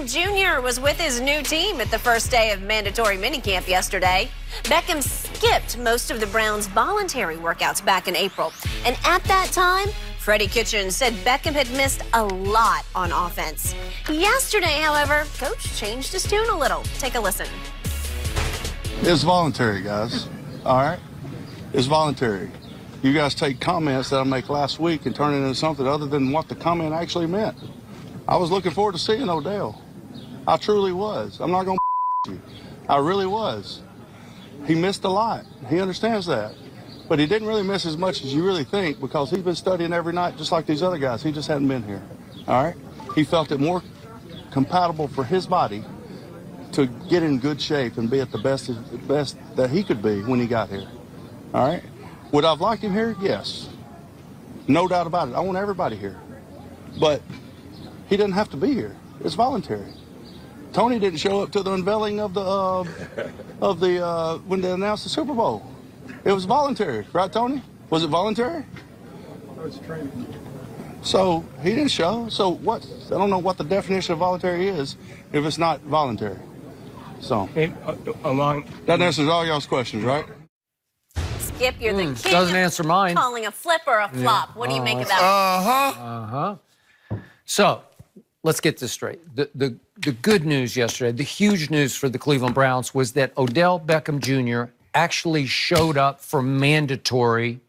Beckham Jr. was with his new team at the first day of mandatory minicamp yesterday. Beckham skipped most of the Browns' voluntary workouts back in April. And at that time, Freddie Kitchens said Beckham had missed a lot on offense. Yesterday, however, Coach changed his tune a little. Take a listen. It's voluntary, guys. All right? It's voluntary. You guys take comments that I make last week and turn it into something other than what the comment actually meant. I was looking forward to seeing Odell. I truly was. I'm not going to you. I really was. He missed a lot. He understands that. But he didn't really miss as much as you really think because he's been studying every night just like these other guys. He just hadn't been here. All right? He felt it more compatible for his body to get in good shape and be at the best that he could be when he got here. All right? Would I have liked him here? Yes. No doubt about it. I want everybody here. But he doesn't have to be here. It's voluntary. Tony didn't show up to the unveiling of the when they announced the Super Bowl. It was voluntary, right, Tony? Was it voluntary? No, it's training. So he didn't show. So what? I don't know what the definition of voluntary is if it's not voluntary. So that answers all y'all's questions, right? Skip, you're the king. Doesn't answer mine. Calling a flip or a flop. What do you make of that? So let's get this straight. The good news yesterday, the huge news for the Cleveland Browns was that Odell Beckham Jr. actually showed up for mandatory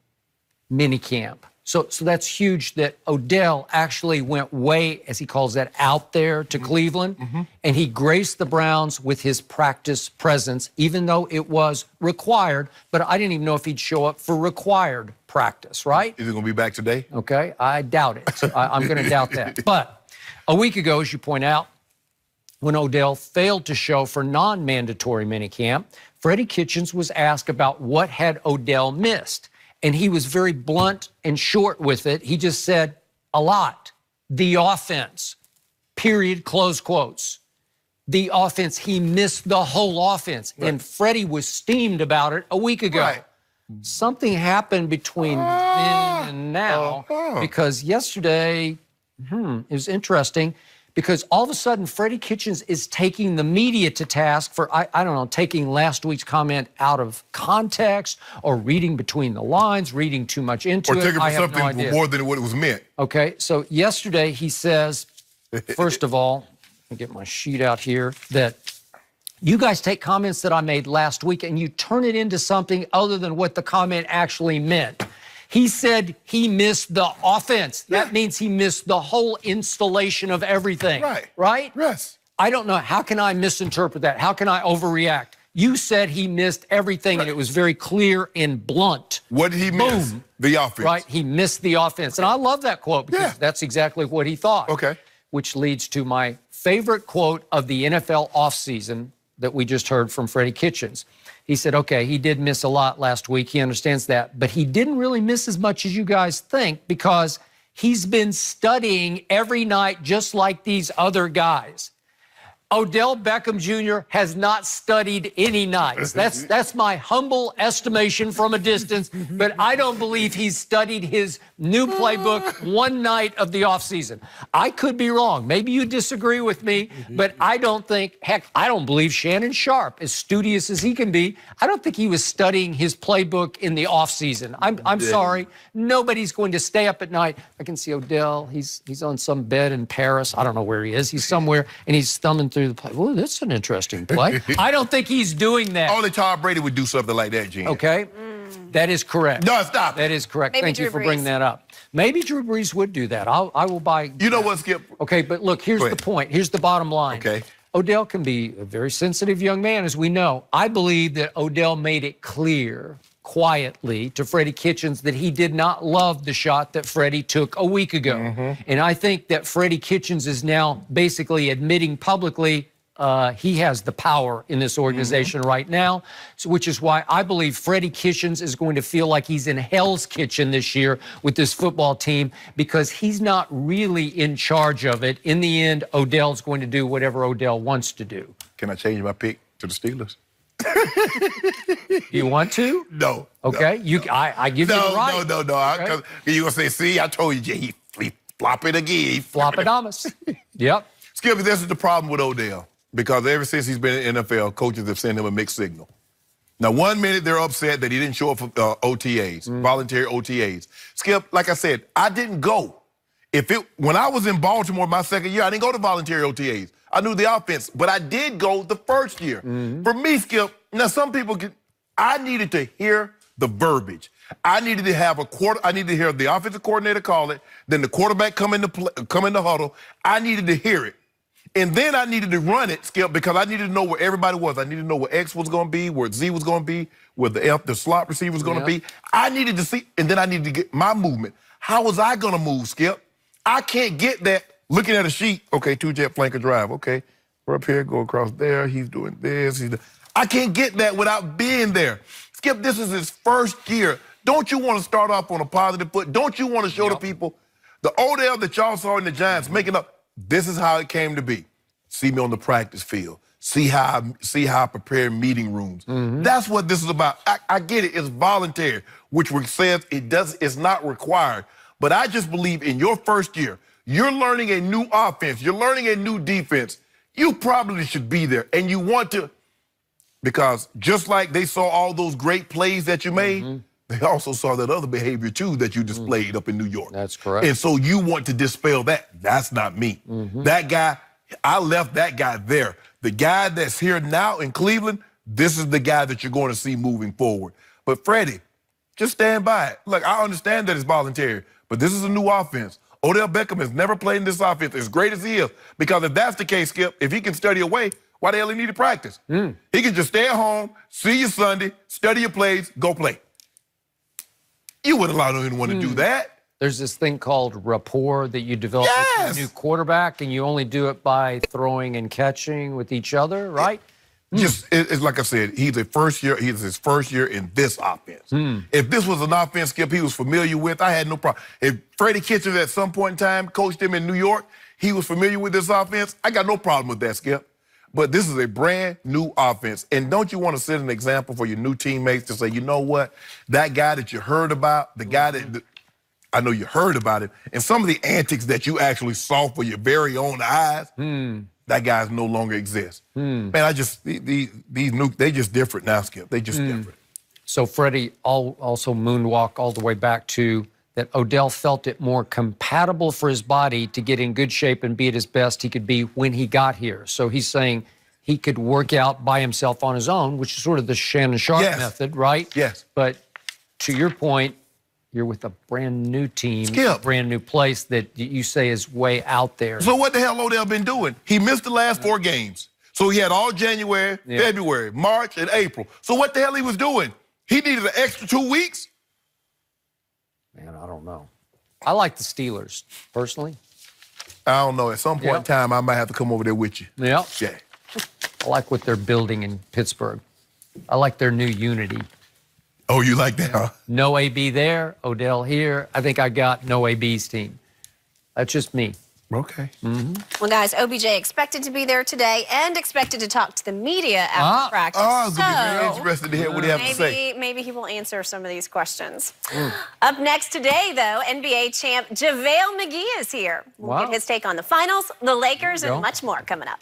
minicamp. So that's huge that Odell actually went way, as he calls that, out there to Cleveland, and he graced the Browns with his practice presence, even though it was required, but I didn't even know if he'd show up for required practice, right? Is it going to be back today? Okay, I doubt it. I'm going to doubt that. But a week ago, as you point out, when Odell failed to show for non-mandatory minicamp, Freddie Kitchens was asked about what had Odell missed. And he was very blunt and short with it. He just said, a lot. The offense, period, close quotes. The offense, he missed the whole offense. Right. And Freddie was steamed about it a week ago. Right. Something happened between then and now because yesterday, it was interesting because all of a sudden Freddie Kitchens is taking the media to task for, I don't know, taking last week's comment out of context or reading between the lines, reading too much into it. Or taking for something more than what it was meant. Okay, so yesterday he says, first of all, let me get my sheet out here, that you guys take comments that I made last week and you turn it into something other than what the comment actually meant. He said he missed the offense. That means he missed the whole installation of everything. Right. Right? Yes. I don't know. How can I misinterpret that? How can I overreact? You said he missed everything, and it was very clear and blunt. What did he miss? The offense. Right? He missed the offense. And I love that quote because that's exactly what he thought. Okay. Which leads to my favorite quote of the NFL offseason that we just heard from Freddie Kitchens. He said, okay, he did miss a lot last week. He understands that. But he didn't really miss as much as you guys think because he's been studying every night just like these other guys. Odell Beckham Jr. has not studied any nights. That's my humble estimation from a distance, but I don't believe he's studied his new playbook one night of the offseason. I could be wrong. Maybe you disagree with me, but I don't think, heck, I don't believe Shannon Sharpe, as studious as he can be, I don't think he was studying his playbook in the offseason. I'm sorry. Nobody's going to stay up at night. I can see Odell. He's on some bed in Paris. I don't know where he is. He's somewhere, and he's thumbing through the play. Well, that's an interesting play. I don't think he's doing that. Only Tom Brady would do something like that, Gene. Okay. That is correct. No, stop. That is correct. Maybe Thank you for bringing that up. Maybe Drew Brees would do that. I will buy. You know what, Skip? Okay, but look, here's the point. Here's the bottom line. Okay. Odell can be a very sensitive young man, as we know. I believe that Odell made it clear quietly to Freddie Kitchens that he did not love the shot that Freddie took a week ago. And I think that Freddie Kitchens is now basically admitting publicly he has the power in this organization right now, which is why I believe Freddie Kitchens is going to feel like he's in Hell's Kitchen this year with this football team because he's not really in charge of it. In the end, Odell's going to do whatever Odell wants to do. Can I change my pick to the Steelers? You want to? No. Okay. No, I give you the right. No. Okay. You're going to say, see, I told you, he flop it again. Flop-a-damas. Yep. Skip, this is the problem with Odell. Because ever since he's been in the NFL, coaches have sent him a mixed signal. Now, 1 minute they're upset that he didn't show up for OTAs, voluntary OTAs. Skip, like I said, I didn't go. When I was in Baltimore my second year, I didn't go to voluntary OTAs. I knew the offense, but I did go the first year. For me, Skip, now some people I needed to hear the verbiage. I needed to have I needed to hear the offensive coordinator call it, then the quarterback come in the huddle. I needed to hear it. And then I needed to run it, Skip, because I needed to know where everybody was. I needed to know where X was going to be, where Z was going to be, where the slot receiver was going to be. I needed to see, and then I needed to get my movement. How was I going to move, Skip? I can't get that looking at a sheet. Okay, two-jet flanker drive. Okay, we're up here, go across there. He's doing this. I can't get that without being there. Skip, this is his first year. Don't you want to start off on a positive foot? Don't you want to show the people the Odell that y'all saw in the Giants making up? This is how it came to be. See me on the practice field. See how I prepare meeting rooms. That's what this is about. I get it. It's voluntary, which says it's not required. But I just believe in your first year, you're learning a new offense. You're learning a new defense. You probably should be there. And you want to, because just like they saw all those great plays that you made, they also saw that other behavior, too, that you displayed up in New York. That's correct. And so you want to dispel that. That's not me. That guy, I left that guy there. The guy that's here now in Cleveland, this is the guy that you're going to see moving forward. But Freddie, just stand by it. Look, I understand that it's voluntary, but this is a new offense. Odell Beckham has never played in this offense as great as he is. Because if that's the case, Skip, if he can study away, why the hell he need to practice? He can just stay at home, see you Sunday, study your plays, go play. You wouldn't allow anyone to do that. There's this thing called rapport that you develop with your new quarterback, and you only do it by throwing and catching with each other, right? It's like I said, he's his first year in this offense. If this was an offense, Skip, he was familiar with, I had no problem. If Freddie Kitchens at some point in time coached him in New York, he was familiar with this offense, I got no problem with that, Skip. But this is a brand new offense. And don't you want to set an example for your new teammates to say, you know what, that guy that you heard about, the guy that I know you heard about him, and some of the antics that you actually saw for your very own eyes, that guy no longer exists. Man, they just different now, Skip. They just different. So Freddie also moonwalk all the way back to that Odell felt it more compatible for his body to get in good shape and be at his best he could be when he got here. So he's saying he could work out by himself on his own, which is sort of the Shannon Sharpe method, right? Yes. But to your point, you're with a brand new team, Skip. A brand new place that you say is way out there. So what the hell Odell been doing? He missed the last 4 games. So he had all January, February, March, and April. So what the hell he was doing? He needed an extra 2 weeks? Man, I don't know. I like the Steelers, personally. I don't know. At some point in time, I might have to come over there with you. Yeah. Yeah. I like what they're building in Pittsburgh. I like their new unity. Oh, you like that, huh? No AB there, Odell here. I think I got no AB's team. That's just me. Okay. Well, guys, OBJ expected to be there today and expected to talk to the media after practice. Oh, it's going to be very interesting to hear what he has to say. Maybe he will answer some of these questions. Up next today, though, NBA champ JaVale McGee is here. We'll get his take on the finals, the Lakers, and much more coming up.